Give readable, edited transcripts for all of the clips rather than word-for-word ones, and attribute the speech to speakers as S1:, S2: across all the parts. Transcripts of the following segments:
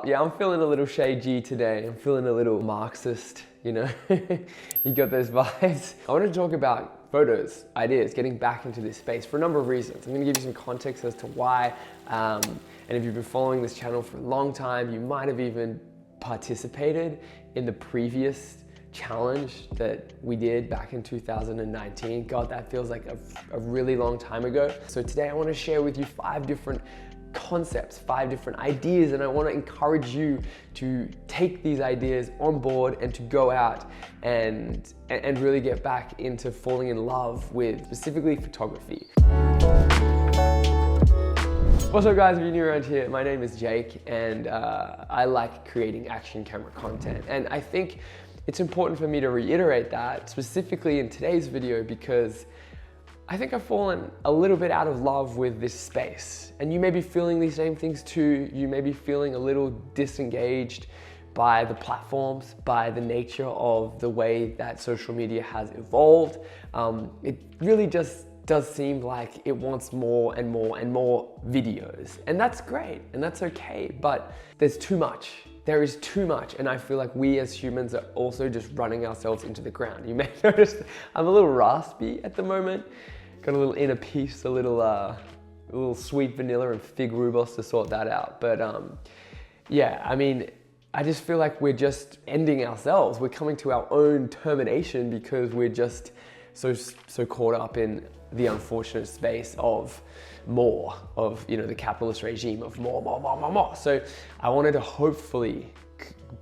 S1: Yeah, I'm feeling a little shady today. I'm feeling a little Marxist, you know? You got those vibes? I want to talk about photos, ideas, getting back into this space for a number of reasons. I'm going to give you some context as to why. And if you've been following this channel for a long time, you might have even participated in the previous challenge that we did back in 2019. God, that feels like a really long time ago. So today I want to share with you 5 different concepts, 5 different ideas, and I want to encourage you to take these ideas on board and to go out and really get back into falling in love with specifically photography. What's up guys, if you're new around here, my name is Jake and I like creating action camera content, and I think it's important for me to reiterate that specifically in today's video because I think I've fallen a little bit out of love with this space, and you may be feeling these same things too. You may be feeling a little disengaged by the platforms, by the nature of the way that social media has evolved. It really just does seem like it wants more and more and more videos, and that's great and that's okay, but there's too much. There is too much, and I feel like we as humans are also just running ourselves into the ground. You may notice I'm a little raspy at the moment. Got a little inner peace, a little sweet vanilla and fig rhubarb to sort that out. But yeah, I mean, I just feel like we're just ending ourselves. We're coming to our own termination because we're just so caught up in the unfortunate space of more, of, you know, the capitalist regime of more. So I wanted to hopefully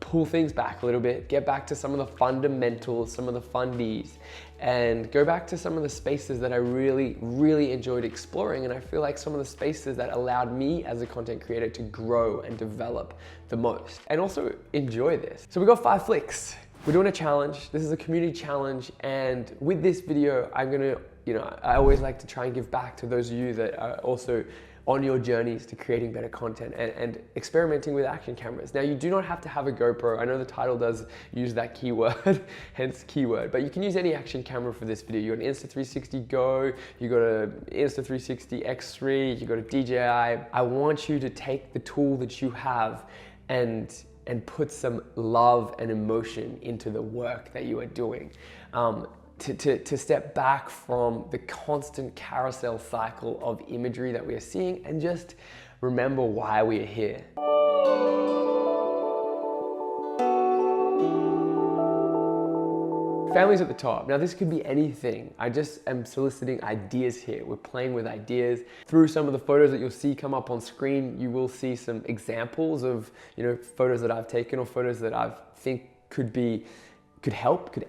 S1: pull things back a little bit, get back to some of the fundamentals, some of the fundies, and go back to some of the spaces that I really enjoyed exploring. And I feel like some of the spaces that allowed me as a content creator to grow and develop the most, and also enjoy this. So we got 5 flicks. We're doing a challenge. This is a community challenge. And with this video, I'm gonna, you know, I always like to try and give back to those of you that are also on your journeys to creating better content and experimenting with action cameras. Now, you do not have to have a GoPro. I know the title does use that keyword, hence keyword, but you can use any action camera for this video. You got an Insta360 Go, you got a Insta360 X3, you got a DJI. I want you to take the tool that you have and put some love and emotion into the work that you are doing. To step back from the constant carousel cycle of imagery that we are seeing and just remember why we are here. Family's at the top. Now this could be anything. I just am soliciting ideas here. We're playing with ideas. Through some of the photos that you'll see come up on screen, you will see some examples of, you know, photos that I've taken or photos that I think could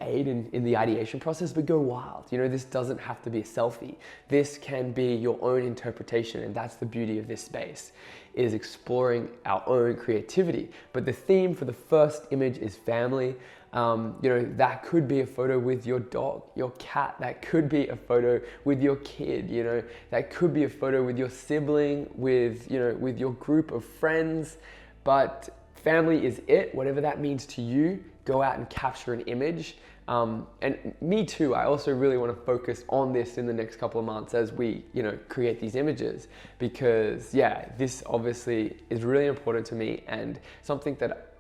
S1: aid in the ideation process, but go wild. You know, this doesn't have to be a selfie. This can be your own interpretation, and that's the beauty of this space, is exploring our own creativity. But the theme for the first image is family. You know, that could be a photo with your dog, your cat. That could be a photo with your kid, you know. That could be a photo with your sibling, with, you know, with your group of friends. But family is it, whatever that means to you. Go out and capture an image. And me too, I also really want to focus on this in the next couple of months as we, you know, create these images, because yeah, this obviously is really important to me and something that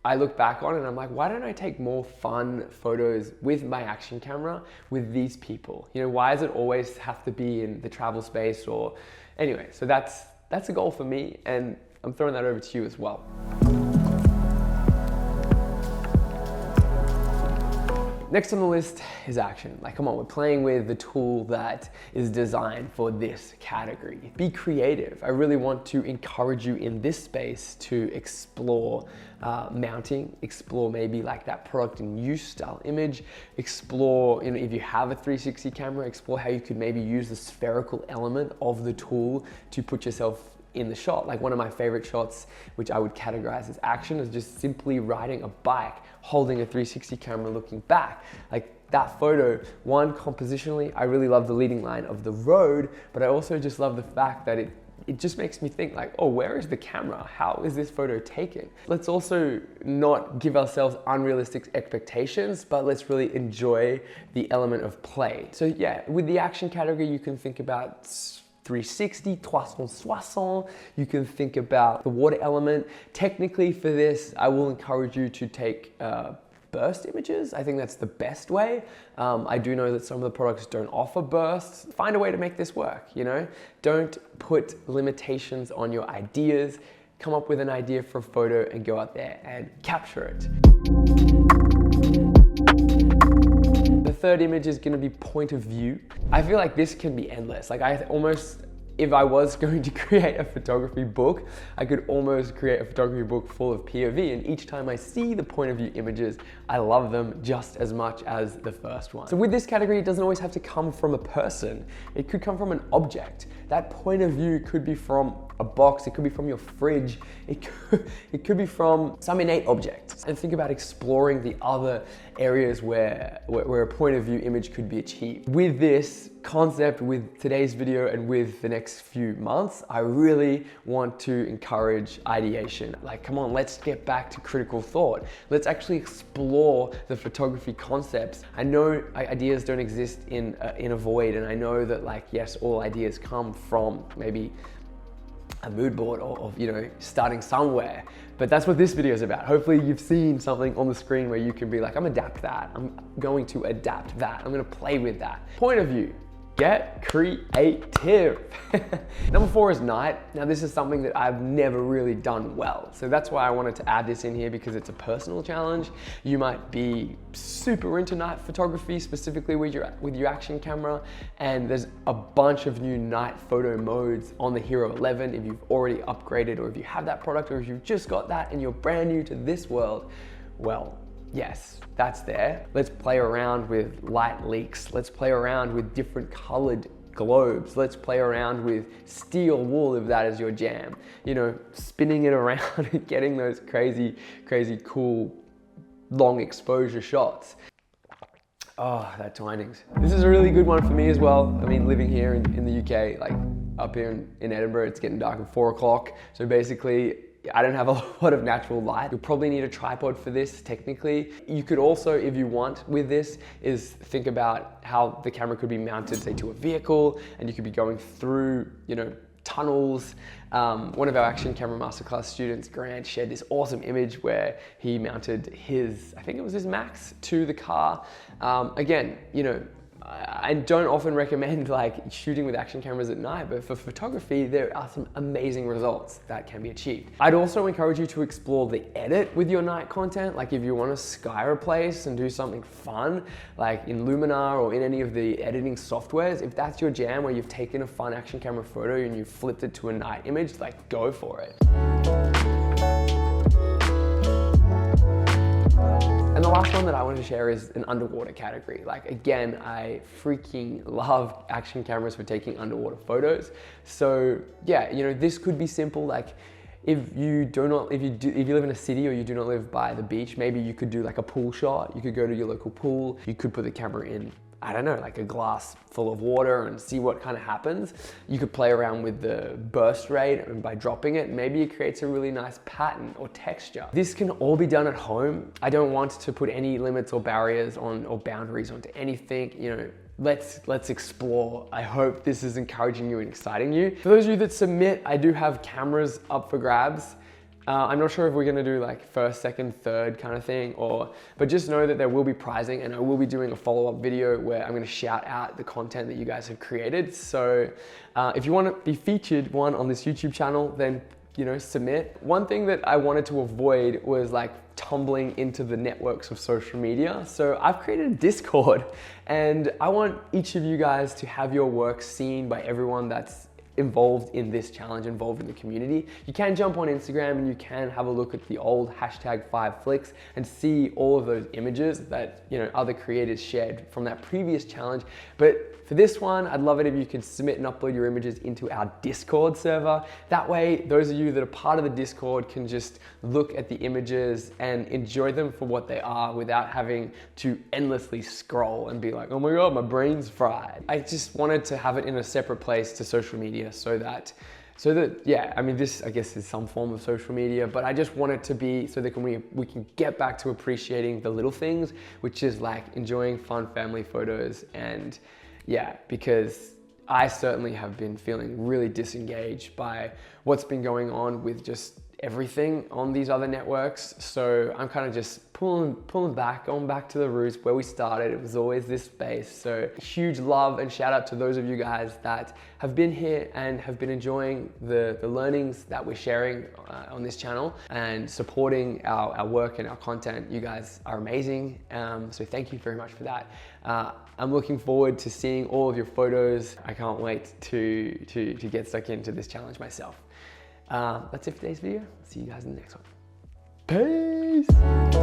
S1: I look back on and I'm like, why don't I take more fun photos with my action camera with these people? You know, why does it always have to be in the travel space? Or anyway, so that's a goal for me, and I'm throwing that over to you as well. Next on the list is action. Like, come on, we're playing with the tool that is designed for this category. Be creative. I really want to encourage you in this space to explore mounting, explore maybe like that product in use style image, explore, you know, if you have a 360 camera, explore how you could maybe use the spherical element of the tool to put yourself in the shot. Like one of my favorite shots, which I would categorize as action, is just simply riding a bike, holding a 360 camera looking back. Like that photo, one, compositionally, I really love the leading line of the road, but I also just love the fact that it just makes me think like, oh, where is the camera? How is this photo taken? Let's also not give ourselves unrealistic expectations, but let's really enjoy the element of play. So yeah, with the action category, you can think about 360, 360. You can think about the water element. Technically for this, I will encourage you to take burst images. I think that's the best way. I do know that some of the products don't offer bursts. Find a way to make this work, you know? Don't put limitations on your ideas. Come up with an idea for a photo and go out there and capture it. The third image is gonna be point of view. I feel like this can be endless. Like if I was going to create a photography book, I could almost create a photography book full of POV, and each time I see the point of view images, I love them just as much as the first one. So with this category, it doesn't always have to come from a person. It could come from an object. That point of view could be from a box, it could be from your fridge, it could be from some innate object. And think about exploring the other areas where a point of view image could be achieved. With this concept, with today's video and with the next few months, I really want to encourage ideation. Like, come on, let's get back to critical thought. Let's actually explore the photography concepts. I know ideas don't exist in a void, and I know that, like, yes, all ideas come from maybe a mood board or you know, starting somewhere. But that's what this video is about. Hopefully you've seen something on the screen where you can be like, I'm going to adapt that. I'm gonna play with that. Point of view. Get creative. Number 4 is night. Now this is something that I've never really done well. So that's why I wanted to add this in here, because it's a personal challenge. You might be super into night photography, specifically with your action camera. And there's a bunch of new night photo modes on the Hero 11 if you've already upgraded, or if you have that product, or if you've just got that and you're brand new to this world. Well, yes, that's there. Let's play around with light leaks. Let's play around with different colored globes. Let's play around with steel wool if that is your jam. You know, spinning it around and getting those crazy, crazy cool long exposure shots. Oh, that Twinings. This is a really good one for me as well. I mean, living here in the UK, like up here in Edinburgh, it's getting dark at 4 o'clock. So basically, I don't have a lot of natural light. You'll probably need a tripod for this, technically. You could also, if you want with this, is think about how the camera could be mounted, say, to a vehicle, and you could be going through, you know, tunnels. One of our action camera masterclass students, Grant, shared this awesome image where he mounted his, I think it was his Max, to the car. Again, you know, I don't often recommend like shooting with action cameras at night, but for photography, there are some amazing results that can be achieved. I'd also encourage you to explore the edit with your night content. Like if you want to sky replace and do something fun, like in Luminar or in any of the editing softwares, if that's your jam, where you've taken a fun action camera photo and you've flipped it to a night image, like go for it. And the last one that I wanted to share is an underwater category. Like again, I freaking love action cameras for taking underwater photos. So yeah, you know, this could be simple. Like if you live in a city or you do not live by the beach, maybe you could do like a pool shot. You could go to your local pool. You could put the camera in, I don't know, like a glass full of water and see what kind of happens. You could play around with the burst rate, and by dropping it, maybe it creates a really nice pattern or texture. This can all be done at home. I don't want to put any limits or barriers on or boundaries onto anything. You know, let's explore. I hope this is encouraging you and exciting you. For those of you that submit, I do have cameras up for grabs. I'm not sure if we're gonna do like first, second, third kind of thing, but just know that there will be prizing, and I will be doing a follow-up video where I'm gonna shout out the content that you guys have created. So if you wanna be featured on this YouTube channel, then you know, submit. One thing that I wanted to avoid was like tumbling into the networks of social media. So I've created a Discord, and I want each of you guys to have your work seen by everyone that's involved in this challenge, involved in the community. You can jump on Instagram and you can have a look at the old #5flicks and see all of those images that, you know, other creators shared from that previous challenge. But for this one, I'd love it if you could submit and upload your images into our Discord server. That way, those of you that are part of the Discord can just look at the images and enjoy them for what they are without having to endlessly scroll and be like, oh my God, my brain's fried. I just wanted to have it in a separate place to social media so that yeah, I mean, this I guess is some form of social media, but I just want it to be so that we can get back to appreciating the little things, which is like enjoying fun family photos. And yeah, because I certainly have been feeling really disengaged by what's been going on with just everything on these other networks. So I'm kind of just pulling back, going back to the roots where we started. It was always this space. So huge love and shout out to those of you guys that have been here and have been enjoying the learnings that we're sharing on this channel and supporting our work and our content. You guys are amazing. So thank you very much for that. I'm looking forward to seeing all of your photos. I can't wait to get stuck into this challenge myself. That's it for today's video. See you guys in the next one. Peace.